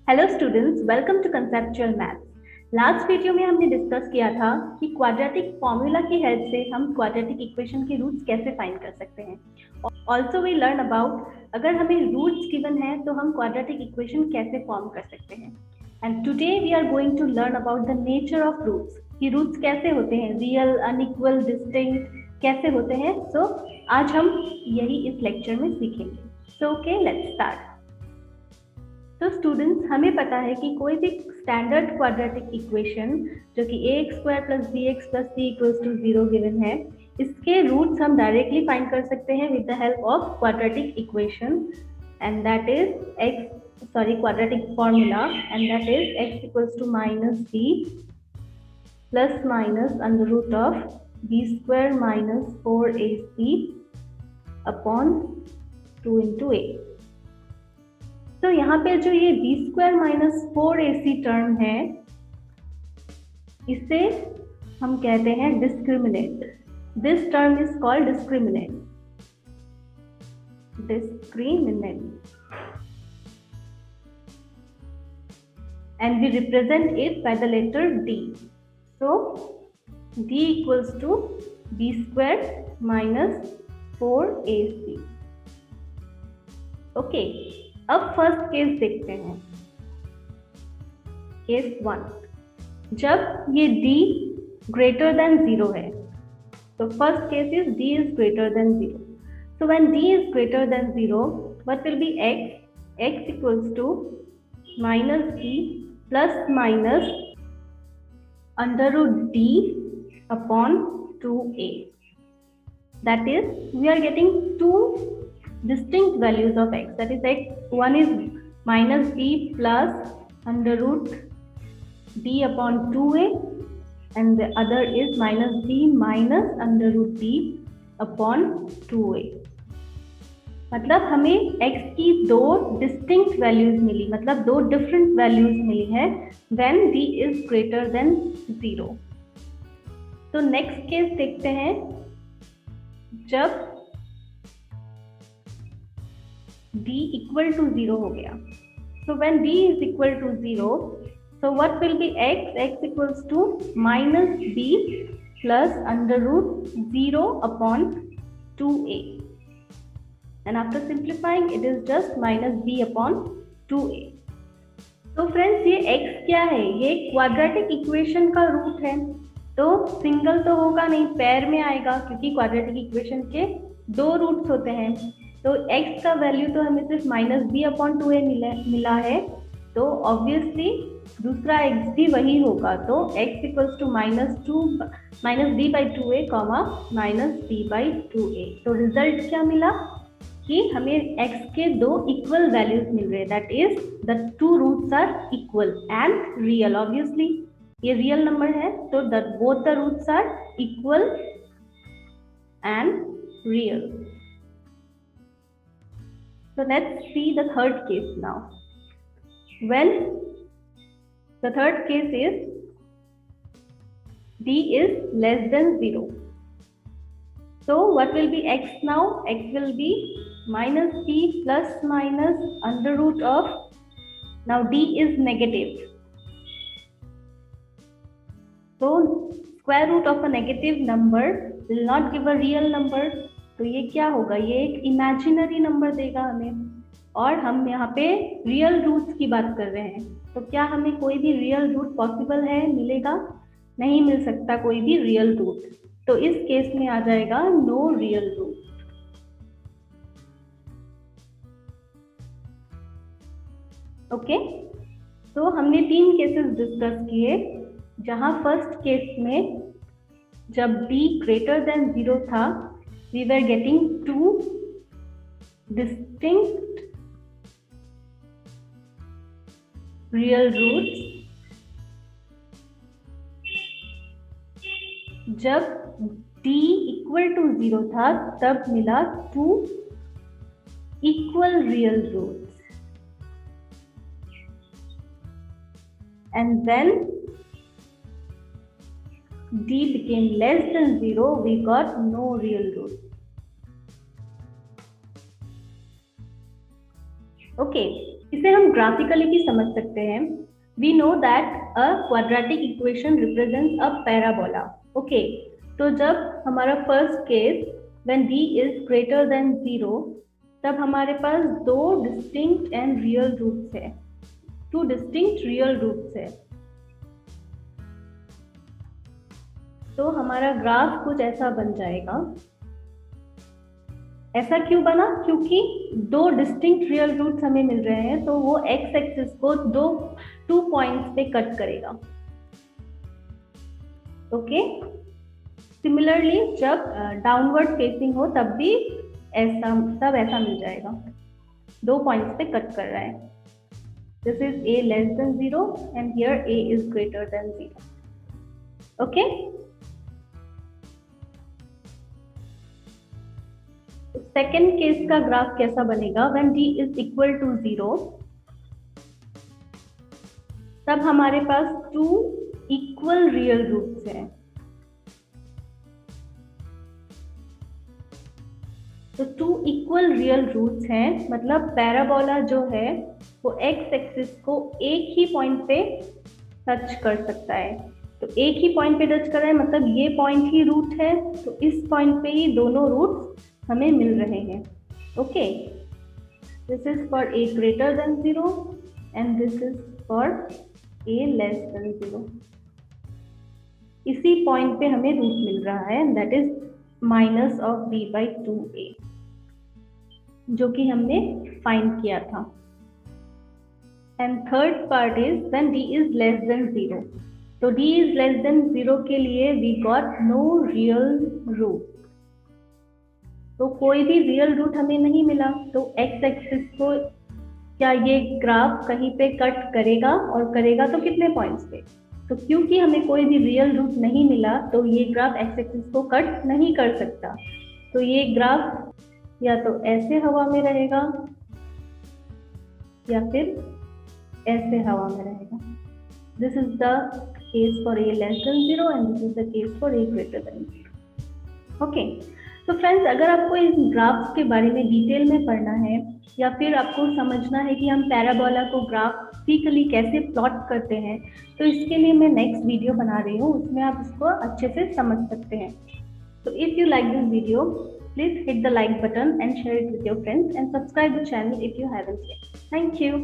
Hello students, welcome to conceptual maths. Last video में हमने discuss किया था कि क्वाड्रेटिक फॉर्मूला की हेल्प से हम क्वाड्रेटिक इक्वेशन के रूट्स कैसे फाइंड कर सकते हैं। ऑल्सो वी लर्न अबाउट अगर हमें रूट्स गिवन है तो हम क्वाड्रेटिक इक्वेशन कैसे फॉर्म कर सकते हैं। And today we are going to learn about the nature of roots, कि रूट्स कैसे होते हैं, रियल, अनइक्वल, डिस्टिंक्ट कैसे होते हैं। सो आज हम यही इस लेक्चर में सीखेंगे। So okay, let's start. तो स्टूडेंट्स, हमें पता है कि कोई भी स्टैंडर्ड क्वाड्रेटिक इक्वेशन जो कि ax square plus bx plus c equals to 0 given है, इसके रूट्स हम डायरेक्टली फाइंड कर सकते हैं with the help of quadratic equation, and that is quadratic formula, and that is x equals to minus b plus minus under root of b square minus 4ac upon 2 into a। तो यहाँ पे जो ये b square minus 4ac term है, इसे हम कहते हैं discriminant. This term is called discriminant. And we represent it by the letter d. So d equals to b square minus 4ac. Okay. अब फर्स्ट केस देखते हैं, केस 1। जब ये d ग्रेटर देन 0 है, तो first case is d is greater than 0। So when d is greater than 0, what will be x equals to minus b plus minus under root d upon 2a। That is we are getting two distinct values of x, that is x, one is minus b plus under root d upon 2a and the other is minus b minus under root d upon 2a। मतलब हमें x की दो distinct values मिली, मतलब दो different values मिली है when d is greater than 0। तो next case देखते हैं, जब d equal to 0 हो गया। So when d is equal to 0, so what will be x? X equals to minus b plus under root 0 upon 2a, and after simplifying it is just minus b upon 2a। तो friends, ये x क्या है? ये quadratic equation का root है, तो single तो होगा नहीं, पेयर में आएगा, क्योंकि क्वाड्रेटिक इक्वेशन के दो रूट्स होते हैं। तो x का वैल्यू तो हमें सिर्फ माइनस बी अपॉन 2a मिला है, तो ऑब्वियसली दूसरा x भी वही होगा। तो x equals to minus b by 2a comma minus b by 2a। तो रिजल्ट क्या मिला कि हमें x के दो इक्वल वैल्यूज मिल रहे हैं, that is the two roots are equal and real. Obviously ये रियल नंबर है, तो both the roots are equal and real. So let's see the third case now. When the third case is d is less than 0. So what will be x now? X will be minus b plus minus under root of, now d is negative. So square root of a negative number will not give a real number. तो ये क्या होगा? ये एक imaginary number देगा हमें, और हम यहाँ पे रियल रूट्स की बात कर रहे हैं। तो क्या हमें कोई भी रियल रूट पॉसिबल है, मिलेगा? नहीं मिल सकता कोई भी रियल रूट। तो इस केस में आ जाएगा नो रियल रूट। ओके, तो हमने 3 केसेस डिस्कस किए, जहां फर्स्ट केस में जब d ग्रेटर देन 0 था, we were getting two distinct real roots। जब d equal to 0 था, तब मिला two equal real roots, and then d became less than 0, we got no real root। Okay, इसे हम graphically भी समझ सकते हैं। We know that a quadratic equation represents a parabola. Okay, तो जब हमारा first case when d is greater than 0, तब हमारे पास दो डिस्टिंक्ट एंड रियल रूट्स है, टू डिस्टिंक्ट रियल रूट्स है। तो हमारा ग्राफ कुछ ऐसा बन जाएगा। ऐसा क्यों बना? क्योंकि दो डिस्टिंक्ट रियल रूट्स हमें मिल रहे हैं, तो वो एक्स एक्सिस को टू पॉइंट्स पे कट करेगा। ओके, सिमिलरली जब डाउनवर्ड फेसिंग हो तब भी ऐसा मिल जाएगा, दो पॉइंट्स पे कट कर रहा है। This is a less than 0 and here a is greater than 0. Okay, second case का ग्राफ कैसा बनेगा? When d is equal to 0, तब हमारे पास टू इक्वल रियल रूट्स हैं। तो टू इक्वल रियल रूट्स हैं, मतलब पैराबोला जो है वो एक्स एक्सिस को एक ही पॉइंट पे टच कर सकता है। तो एक ही पॉइंट पे टच कर रहा है, मतलब ये पॉइंट ही रूट है, तो इस पॉइंट पे ही दोनों रूट्स हमें मिल रहे हैं। Okay, this is for a greater than 0 and this is for a less than 0। इसी पॉइंट पे हमें रूट मिल रहा है, that is minus of b/2a, जो कि हमने फाइंड किया था। And third part is when d is less than 0। तो d इज लेस देन 0 के लिए we got no real root, तो कोई भी रियल रूट हमें नहीं मिला। तो एक्स एक्सिस को क्या ये ग्राफ कहीं पे कट करेगा, और करेगा तो कितने पॉइंट्स पे? तो क्योंकि हमें कोई भी रियल रूट नहीं मिला, तो ये ग्राफ एक्स एक्सिस को कट नहीं कर सकता। तो ये ग्राफ या तो ऐसे हवा में रहेगा या फिर ऐसे हवा में रहेगा। This is the case for a less than 0 and this is the case for a greater than 0। Okay, तो फ्रेंड्स, अगर आपको इन ग्राफ्स के बारे में डिटेल में पढ़ना है, या फिर आपको समझना है कि हम पैराबोला को ग्राफिकली कैसे प्लॉट करते हैं, तो इसके लिए मैं नेक्स्ट वीडियो बना रही हूँ, उसमें आप इसको अच्छे से समझ सकते हैं। So if you like this video, please hit the like button and share it with your friends and subscribe the channel if you haven't yet. Thank you.